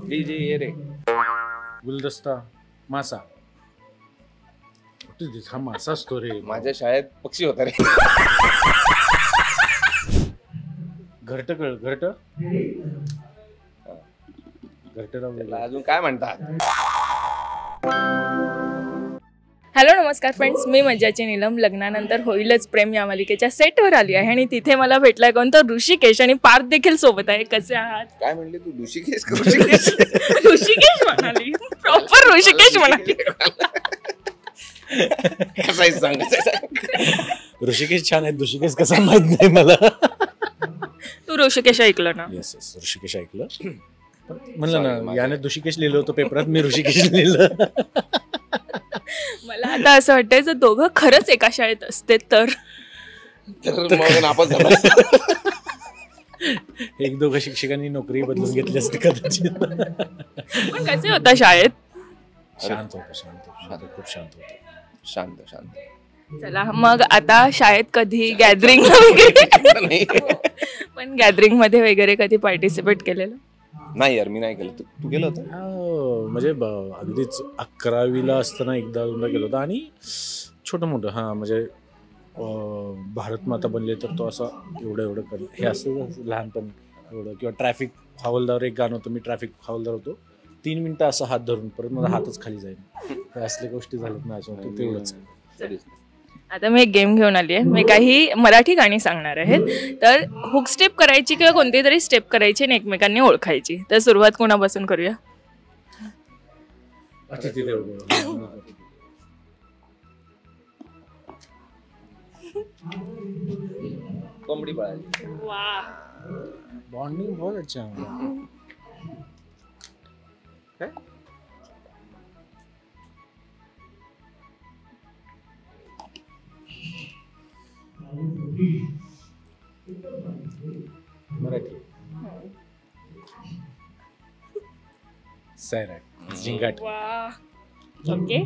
DJ ये रे. गुलदस्ता मासा. हा मासा असतो रे. माझ्या शाळेत पक्षी होता रे. घरट त्याला अजून काय म्हणतात. हॅलो नमस्कार फ्रेंड्स, मी मज्जाची नीलम. लग्नानंतर होईलच प्रेम या मालिकेच्या सेटवर आली आहे आणि तिथे मला भेटलाय कोण तर ऋषिकेश आणि पार्थ देखील सोबत आहे. कसे आहात? काय म्हणले तू? ऋषिकेश ऋषिकेश म्हणाली, प्रॉपर ऋषिकेश म्हणाली. कसा आहे सांग. ऋषिकेश छान आहे. ऋषिकेश कसा माहित नाही मला. तू ऋषिकेश ऐकलं ना? येस येस, ऋषिकेश ऐकलं. म्हणलं ना, याने ऋषिकेश लिहिलं होतं पेपरात, मी ऋषिकेश लिहिलं. मला आता असं वाटतंय जर दोघं खरंच एका शाळेत असते तर एक दोघं शिक्षकांनी नोकरी बदलून घेतली असते कदाचित. पण कसे होता शाळेत? शांत होतं खूप शांत होतं. शांत. चला मग आता शाळेत कधी गॅदरिंग वगैरे, पण गॅदरिंग मध्ये वगैरे कधी पार्टिसिपेट केलेलं? नाही यार, मी नाही केलं. तू केलं होतं? म्हणजे अगदीच 11वीला असताना एकदा दोनदा केलं होतं. आणि छोटं मोठं म्हणजे भारत माता बनले तर तो असं एवढं कर हे असं लहानपण एवढं. किंवा ट्रॅफिक हवालदार एक गाणं होतं, मी ट्रॅफिक हवालदार होतो. 3 मिनिटं असं हात धरून परत माझा हातच खाली जाईल. हे असल्या गोष्टी झाल्यात माझ्यासोबत, तेवढंच. आता मी एक गेम घेऊन आली आहे. मी काही मराठी गाणी सांगणार आहेत. तर हुक स्टेप करायची किंवा कोणती तरी स्टेप करायची आणि एकमेकांनी ओळखायची. तर सुरुवात कोणापासून करूया? कोंबडी पळाली. बॉन्डिंग बहुत अच्छा है. मराठी सैराट झिंगाट. ओके.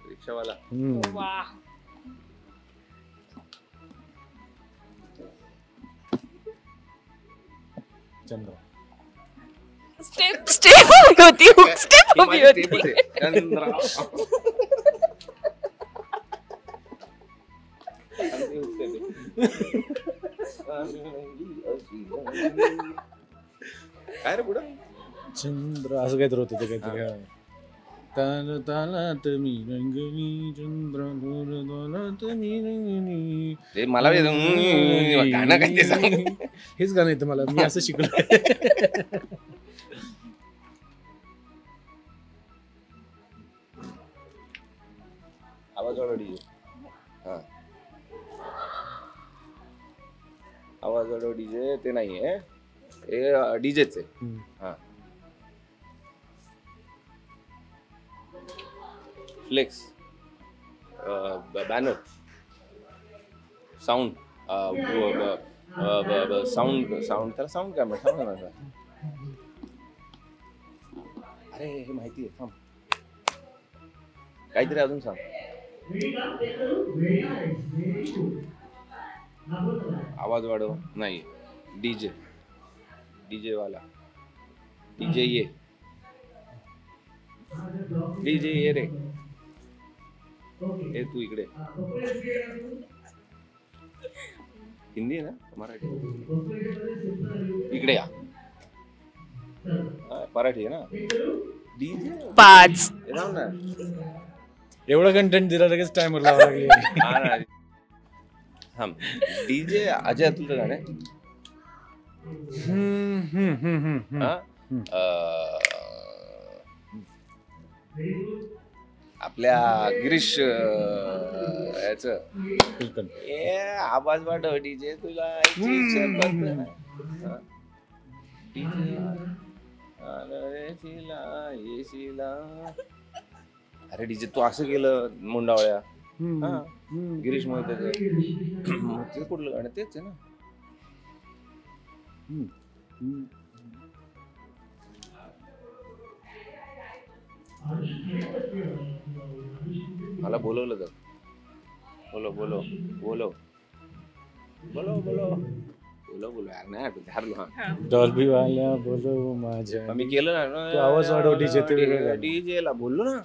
रिक्षावाला. चंद्र. स्टेप होती, हुक स्टेप होती. काय रे पुढं? चंद्र असं काहीतरी होतं ते काहीतरी. ताल तालात मी रंगली चंद्र तालात मी रंगली. ते मला गाणं काय ते सांग. हेच गाणं येतं मला, मी असं शिकलो. आवाज वाढव डीजे. हा, आवाज वाढव डीजे. ते नाहीये, हे डीजेच आहे. हा, फ्लेक्स, बॅनर, साऊंड, साऊंड त्याला साऊंड काय म्हणतात? अरे हे माहिती आहे, थांब. काहीतरी अजून सांग. आवाज वाढव. नाही, डीजे वाला. डीजे ये रे. ए तू इकडे. हिंदी आहे ना मराठी? इकडे या. मराठी आहे ना? डीजे 5. ना. एवढं कंटेंट दिलं लगेच टाइमर लावा लागली. हा, डीजे अजय अतुलचं गाणं आहे. आपल्या गिरीश याच आवाज वाढव डीजे तुला. अरे डीजे तू असं केलं मुंडावळ्या. गिरीश मोहितेचं ते कुठलं गाणं? तेच आहे ना. मला बोलवलं तर बोलो बोलो बोलो बोलो बोलो बोलो बोलो यार नाही आठवत हरलो. हा डॉल्बी वाल्या बोलो माझ्या. मग मी केलं तू आवाज वाढव डीजे ते वेगळं गाणं. डीजे ला बोललो ना,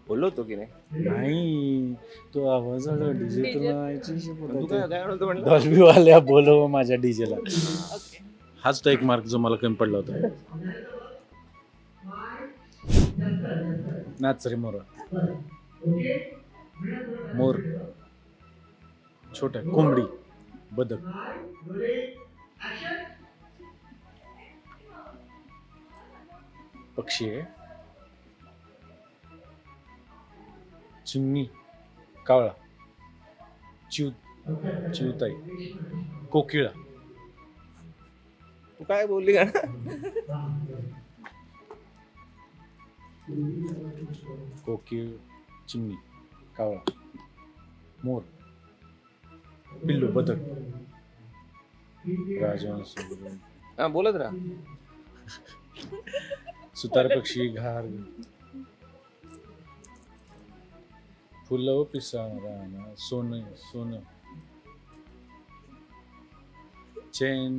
बोललो होतो की नाही. नाही तो आवाज वाढव डीजे तुला तू काय म्हणतो म्हणलं. डॉल्बी वाल्या बोलो माझ्या डीजेला. ओके. हाच तो एक मार्क जो मला कमी पडला होता. नाच रे मोर. मोर, छोटा कोंबडी, बदक, पक्षी आहे, चिमणी, कावळा, चिवताई, कोकिळा. तू काय बोलली का कोकिळ, चिमणी, कावळा, मोर, पिल्लू, बदक, राजहंस, हा बोलत राहा. सुतार पक्षी, घार, फुलं पिसारा, सोनं, चैन,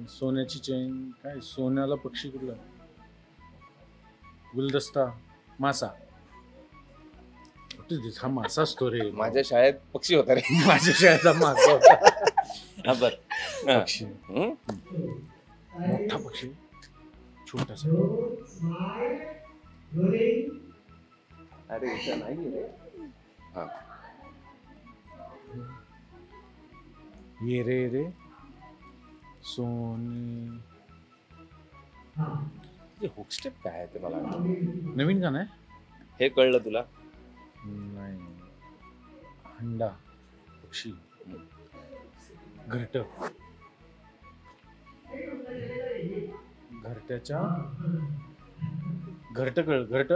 सोन्याची चैन, काय सोन्याला पक्षी कुठला, गुलदस्ता, मासा. हा मासा असतो रे. माझ्या शाळेत पक्षी होता रे. माझ्या शाळेचा मासा होता. हा बर पक्षी, मोठा पक्षी, छोटासा. अरे इथं नाही रे. हा ये रे रे सोने. हुक स्टेप काय आहे ते मला नवीन गाणं आहे. हे कळलं तुला. नाही. हंडा, पक्षी, घरट, घरट्याच्या घरट कळ घरट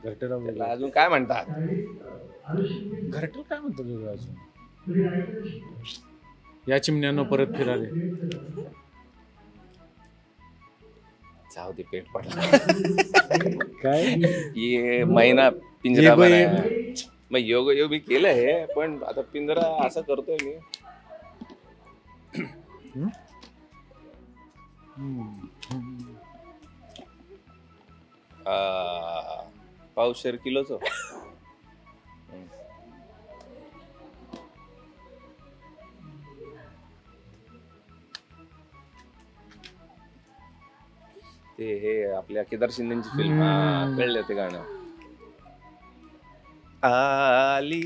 घरटेला त्याला अजून काय म्हणतात. घरटेला काय म्हणतात वेगळं अजून. या चिमण्यानं परत फिराले. जाऊ दे पेट पडला. काय ये महिना पिंजरा मग योग मी केलं हे पण आता पिंजरा असं करतोय मी. पावशेर किलोच. ते हे आपल्या केदार शिंदेची फिल्म. कळलं ते गाणं. आली.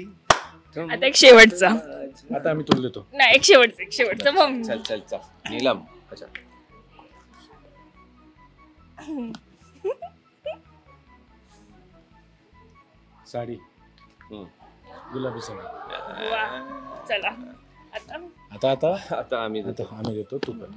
आता एक शेवटचा. आता आम्ही तुला देतो. नाही एक शेवटचा मग. चल चल चल. नीलम. अच्छा साडी, गुलाबी साडी. वा. चला आता आता आम्ही देतो. तू पण.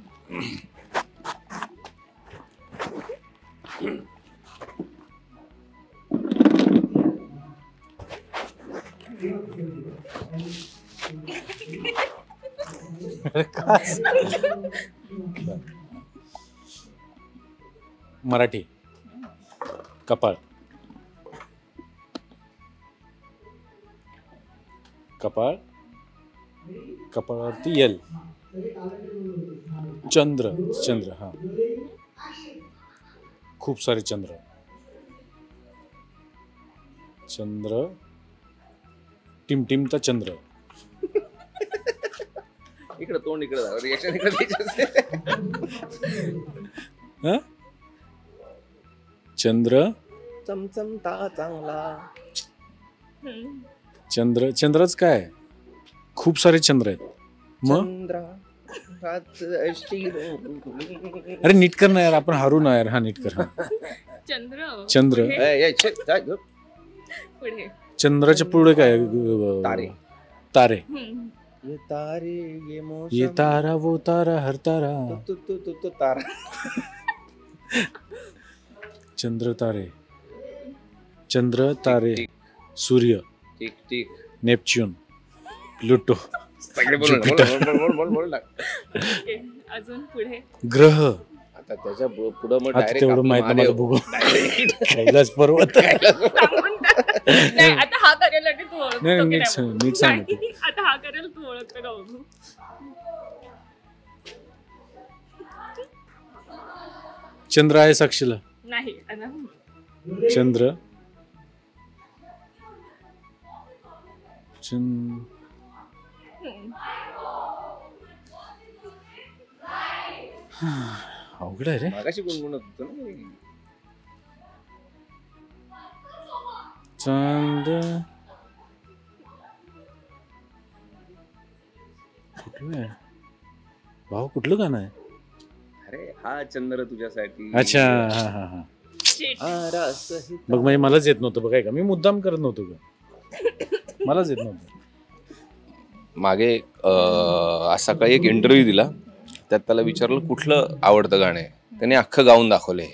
मराठी. कपाळ, कपाळावरती यल. चंद्र, हा खूप सारे चंद्र. टिमटिमता चंद्र. इकडे तोंड इकडे रिएक्शन इकडे. चंद्र, चमचमता चांगला. चंद्रच काय, खूप सारे चंद्र आहेत. मग अरे नीट कर ना यार, आपण हारू ना यार. हा नीट कर. चंद्र. चंद्राच्या पुढे काय. तारे. ये तारा वो तारा हर तारा. तारा. चंद्र तारे. सूर्य, ठीक ठीक. नेपच्यून, प्लुटो, अजून पुढे ग्रह. आता त्याच्या पुढं मग आता direct तेवढं आपलं माहित नाही महादेव. मला भूगोल. कैलास पर्वत. नाही आता हा करेल आणि तू ओळखतो नाही, की नीट नाही सांग, बघू. नीट सांग नाही, आता हा करेल तू ओळखतो का बघू. चंद्र आहे साक्षीला. नाही आता चंद्र अवघड आहे रे. मागाशी गुणगुणत होतो ना मी. चांद कुठलं आहे भाऊ, कुठलं गाणं आहे? अरे हा चंद्र तुझ्यासाठी. अच्छा हा हा हा. Shit. बघ म्हणजे मलाच येत नव्हतं बघाय का, मी मुद्दाम करत नव्हतो का, मलाच येत नव्हतं. मागे आज सकाळी एक इंटरव्ह्यू दिला, त्यात त्याला विचारलं कुठलं आवडतं गाणं आहे, त्याने अख्खं गाऊन दाखवलंय.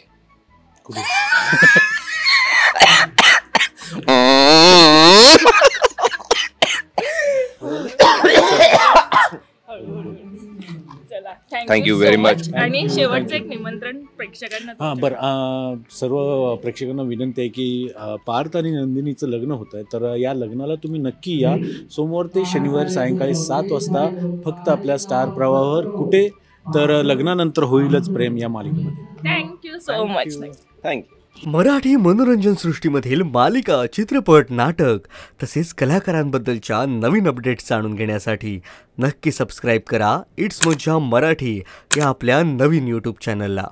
चला Thank you very much. आणि शेवटचं एक निमंत्रण प्रेक्षकांना. हां बरं, सर्व प्रेक्षकांना विनंती आहे की पार्थ आणि नंदिनीचं लग्न होत आहे, तर या लग्नाला तुम्ही नक्की या. सोमवार ते शनिवार सायंकाळी 7 वाजता फक्त आपल्या स्टार प्रवाहावर. कुठे तर लग्नानंतर होईलच प्रेम या मालिकेमध्ये. Thank you so much. Thank you. Marathi मनोरंजन सृष्टीमधील मालिका, चित्रपट, नाटक तसेच कलाकारांबद्दलच्या नवीन अपडेट्स जाणून घेण्यासाठी नक्की सबस्क्राईब करा इट्स मज्जा मराठी या आपल्या नवीन यूट्यूब चॅनलला.